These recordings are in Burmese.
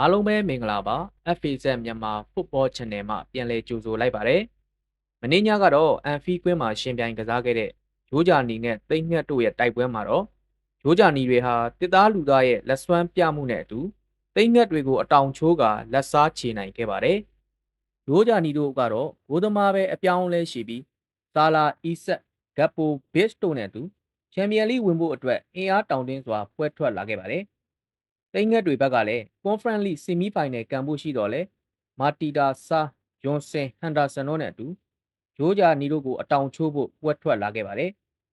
အားလုံးပဲမင်္ဂလာပါ FAZ မြန်မာ Football Channel မှာပြန်လည်ကြိုဆိုလိုက်ပါတယ်။မနေ့ညကတော့အန်ဖီကွင်းမှာရှင်ပြိုင်ကစားခဲ့တဲ့ဂျိုးဂျာနီနဲ့သိန်းငှက်တို့ရဲ့တိုက်ပွဲမှာတော့ဂျိုးဂျာနီတွေဟာတစ်သားလူသားရဲ့လက်စွမ်းပြမှုနဲ့အတူသိန်းငှက်တွေကိုအတောင်ချိုးကာလက်စားချေနိုင်ခဲ့ပါတယ်။ဂျိုးဂျာနီတို့ကတော့ဂိုးသမားပဲအပြောင်းလဲရှိပြီးဆာလာအီဆက်ဂပ်ပိုဘစ်တို့နဲ့အတူချန်ပီယံလိဝင်ဖို့အတွက်အင်အားတောင်တင်းစွာပွဲထွက်လာခဲ့ပါတယ်။သိန်းငှက်တွေဘက်ကလည်း Conference League ဆီမီဖိုင်နယ်ကန်ဖို့ရှိတော့လဲမာတီတာဆာဂျွန်ဆင်ဟန်ဒါဆန်တို့နဲ့အတူဂျိုးဂျာနီတို့ကိုအတောင်ချိုးဖို့ပွဲထွက်လာခဲ့ပါတယ်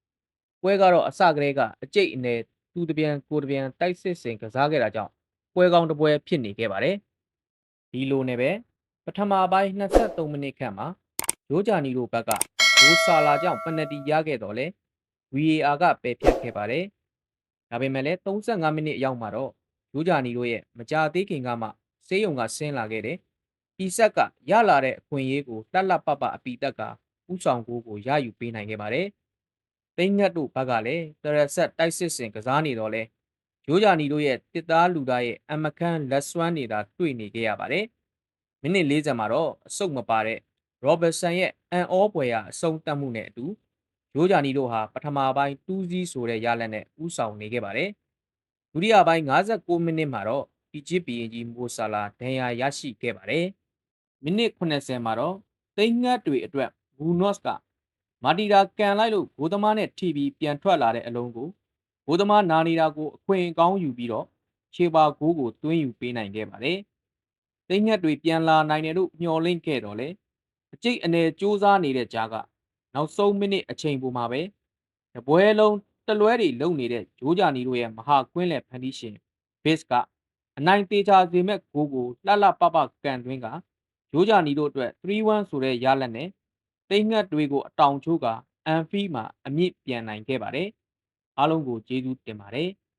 ။ပွဲကတော့အစကတည်းကအကျိတ်အနယ်သူတပြန်ကိုတပြန်တိုက်စစ်ဆင်ကစားခဲ့တာကြောင့်ပွဲကောင်းတစ်ပွဲဖြစ်နေခဲ့ပါတယ်။ဒီလိုနဲ့ပဲပထမပိုင်း23မိနစ်ခန့်မှာဂျိုးဂျာနီတို့ဘက်ကဂိုးဆာလာကြောင့်ပနတီရခဲ့တော့လဲ VAR ကပယ်ဖျက်ခဲ့ပါတယ်။ဒါပေမဲ့လည်း35မိနစ်အရောက်မှာတော့ဂျိုးဂျာနီတို့ရဲ့မကြာသေးခင်ကမှဆေးရုံကဆင်းလာခဲ့တဲ့အီဆက်ကရလာတဲ့အခွင့်အရေးကိုလှလှပပအပီတက်ကဥဆောင်ကိုရယူပေးနိုင်ခဲ့ပါတယ်။သိန်းငှက်တို့ဘက်ကလည်းတရဆက်တိုက်စစ်ဆင်ကစားနေတော့လဲဂျိုးဂျာနီတို့ရဲ့တစ်သားလူသားရဲ့အမခန်းလက်စွမ်းနေတာတွေ့နေခဲ့ရပါတယ်။မိနစ်40မှာတော့အဆုတ်မပါတဲ့ရောဘတ်ဆန်ရဲ့အန်အောပွဲရအဆုံးသတ်မှုနဲ့အတူဂျိုးဂျာနီတို့ဟာပထမပိုင်း2-0ဆိုတဲ့ရလဒ်နဲ့ဥဆောင်နေခဲ့ပါတယ်။ဒုတိယပိုင်း59မိနစ်မှာတော့အီဂျစ်ဘီရင်ကြီးမိုဆာလာဒဏ်ရာရရှိခဲ့ပါတယ်။မိနစ်80မှာတော့သိန်းငှက်တွေအတွက်ဘူနော့စ်ကမာတီတာကန်လိုက်လို့ဂိုးသမားနဲ့ထိပြီးပြန်ထွက်လာတဲ့အလုံးကိုဂိုးသမားနာနေတာကိုအခွင့်အကောင်းယူပြီးတော့ခြေပါဂိုးကိုသွင်းယူပေးနိုင်ခဲ့ပါတယ်။သိန်းငှက်တွေပြန်လာနိုင်တယ်လို့မျှော်လင့်ခဲ့တော့လေအကျိတ်အနယ်စူးစမ်းနေတဲ့ကြားကနောက်ဆုံးမိနစ်အချိန်ပေါ်မှာပဲတပွဲလုံးတလွဲတွေလုံနေတဲ့ဂျိုးဂျာနီတို့ရဲ့မဟာကွင်းလယ်ဖန်တီးရှင်ဘစ်ကအနိုင်သေးချာစေမဲ့ဂိုးကိုလှလှပပကန်သွင်းကဂျိုးဂျာနီတို့အတွက်3-1ဆိုတဲ့ရလဒ်နဲ့သိန်းငှက်တွေကိုအတောင်ချိုးကအန်ဖီမှာအမြင့်ပြန်နိုင်ခဲ့ပါတယ်။အားလုံးကိုကျေးဇူးတင်ပါတယ်။